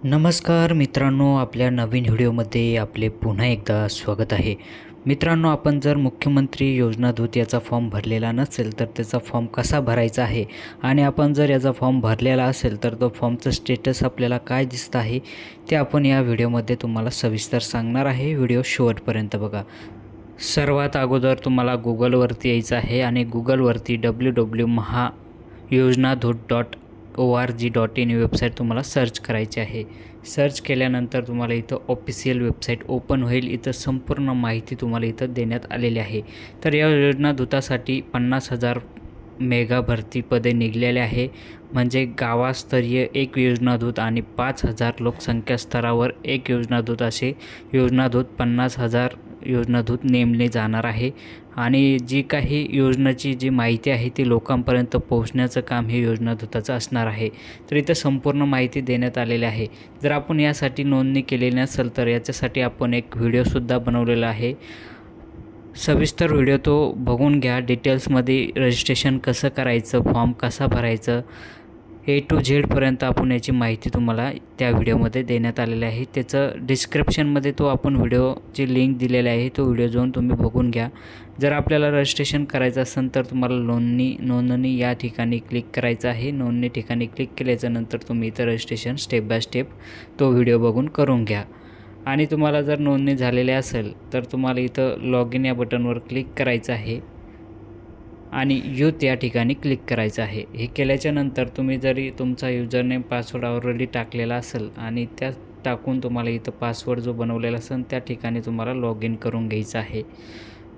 नमस्कार मित्रांनो, आपल्या नवीन व्हिडिओमध्ये आपले पुन्हा एकदा स्वागत आहे. मित्रांनो, आपण जर मुख्यमंत्री योजना दूत याचा फॉर्म भरलेला नसेल तर त्याचा फॉर्म कसा भरायचा आहे आणि आपण जर याचा फॉर्म भरलेला असेल तर तो फॉर्मचं स्टेटस आपल्याला काय दिसतं आहे ते आपण या व्हिडिओमध्ये तुम्हाला सविस्तर सांगणार आहे. व्हिडिओ शेवटपर्यंत बघा. सर्वात अगोदर तुम्हाला गुगलवरती यायचं आहे आणि गुगलवरती www.mahayojanadut.org.in ही वेबसाईट तुम्हाला सर्च करायची आहे. सर्च केल्यानंतर तुम्हाला इथं ऑफिशियल वेबसाईट ओपन होईल. इथं संपूर्ण माहिती तुम्हाला इथं देण्यात आलेली आहे. तर या योजना दूतासाठी 50,000 मेगा भरती पदे निघलेले आहे. म्हणजे गावास्तरीय एक योजनादूत आणि 5,000 लोकसंख्या स्तरावर एक योजनादूत असे योजनादूत 50,000 योजनादूत नेमले जाणार आहे. आणि जी काही योजनेची जी माहिती आहे ती लोकांपर्यंत पोहोचण्याचं काम हे योजनादूताचं असणार आहे. तर इथं संपूर्ण माहिती देण्यात आलेली आहे. जर आपण यासाठी नोंदणी केलेली नसेल तर याच्यासाठी आपण एक व्हिडिओसुद्धा बनवलेला आहे. सविस्तर व्हिडिओ तो बघून घ्या. डिटेल्समध्ये रजिस्ट्रेशन कसं करायचं, फॉर्म कसा भरायचं, A to Z पर्यंत आपण याची माहिती तुम्हाला त्या व्हिडिओमध्ये देण्यात आलेली आहे. त्याचं डिस्क्रिप्शनमध्ये तो आपण व्हिडिओची लिंक दिलेली आहे. तो व्हिडिओ जाऊन तुम्ही बघून घ्या. जर आपल्याला रजिस्ट्रेशन करायचं असेल तर तुम्हाला नोंदणी या ठिकाणी क्लिक करायचं आहे. नोंदणी ठिकाणी क्लिक केल्याच्यानंतर तुम्ही इथं रजिस्ट्रेशन स्टेप बाय स्टेप तो व्हिडिओ बघून करून घ्या. आणि तुम्हाला जर नोंदणी झालेली असेल तर तुम्हाला इथं लॉग इन या बटनवर क्लिक करायचं आहे आणि यूथ या ठिकाणी क्लिक करायचं आहे. हे केल्याच्यानंतर तुम्ही जरी तुमचा युजरनेम पासवर्ड ऑलरेडी टाकलेला असेल आणि त्या टाकून तुम्हाला इथं पासवर्ड जो बनवलेला असेल त्या ठिकाणी तुम्हाला लॉग इन करून घ्यायचं आहे.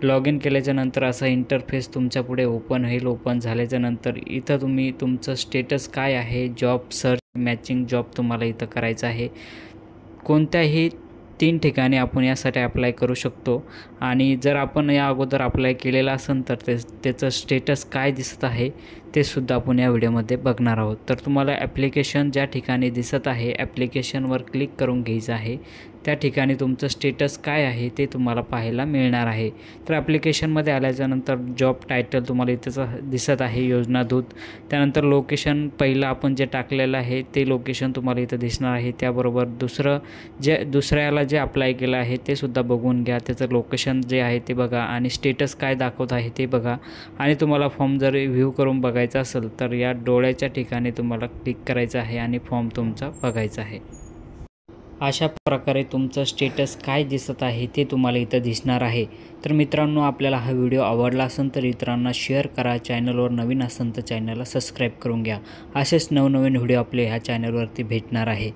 लॉग इन केल्याच्यानंतर असा इंटरफेस तुमच्यापुढे ओपन होईल. ओपन झाल्याच्यानंतर इथं तुम्ही तुमचं स्टेटस काय आहे, जॉब सर्च मॅचिंग जॉब तुम्हाला इथं करायचं आहे. कोणत्याही 3 ठिकाणी आपण यासाठी अप्लाय करू शकतो. आणि जर आपण या अगोदर अप्लाय केलेलं असेल तर त्याचं स्टेटस काय दिसत आहे ते सुद्धा आपण या व्हिडिओमध्ये बघणार आहोत. तर तुम्हाला ॲप्लिकेशन ज्या ठिकाणी दिसत आहे ॲप्लिकेशनवर क्लिक करून घ्यायचं आहे. त्या ठिकाणी तुमचं स्टेटस काय आहे ते तुम्हाला पाहायला मिळणार आहे. तर ॲप्लिकेशनमध्ये आल्याच्यानंतर जॉब टायटल तुम्हाला इथं दिसत आहे योजनादूत. त्यानंतर लोकेशन पहिलं आपण जे टाकलेलं आहे ते लोकेशन तुम्हाला इथं दिसणार आहे. त्याबरोबर दुसऱ्याला जे अप्लाय केलं आहे ते सुद्धा बघून घ्या. त्याचं लोकेशन जे आहे ते बघा आणि स्टेटस काय दाखवत आहे ते बघा. आणि तुम्हाला फॉर्म जर व्ह्यू करून बघायचा असेल तर या डोळ्याच्या ठिकाणी तुम्हाला क्लिक करायचं आहे आणि फॉर्म तुमचा बघायचा आहे. अशा प्रकारे तुमचं स्टेटस काय दिसत आहे ते तुम्हाला इथं दिसणार आहे. तर मित्रांनो, आपल्याला हा व्हिडिओ आवडला असेल तर इतरांना शेअर करा. चॅनलवर नवीन असेल तर चॅनलला सबस्क्राईब करून घ्या. असेच नवनवीन व्हिडिओ आपले ह्या चॅनलवरती भेटणार आहे.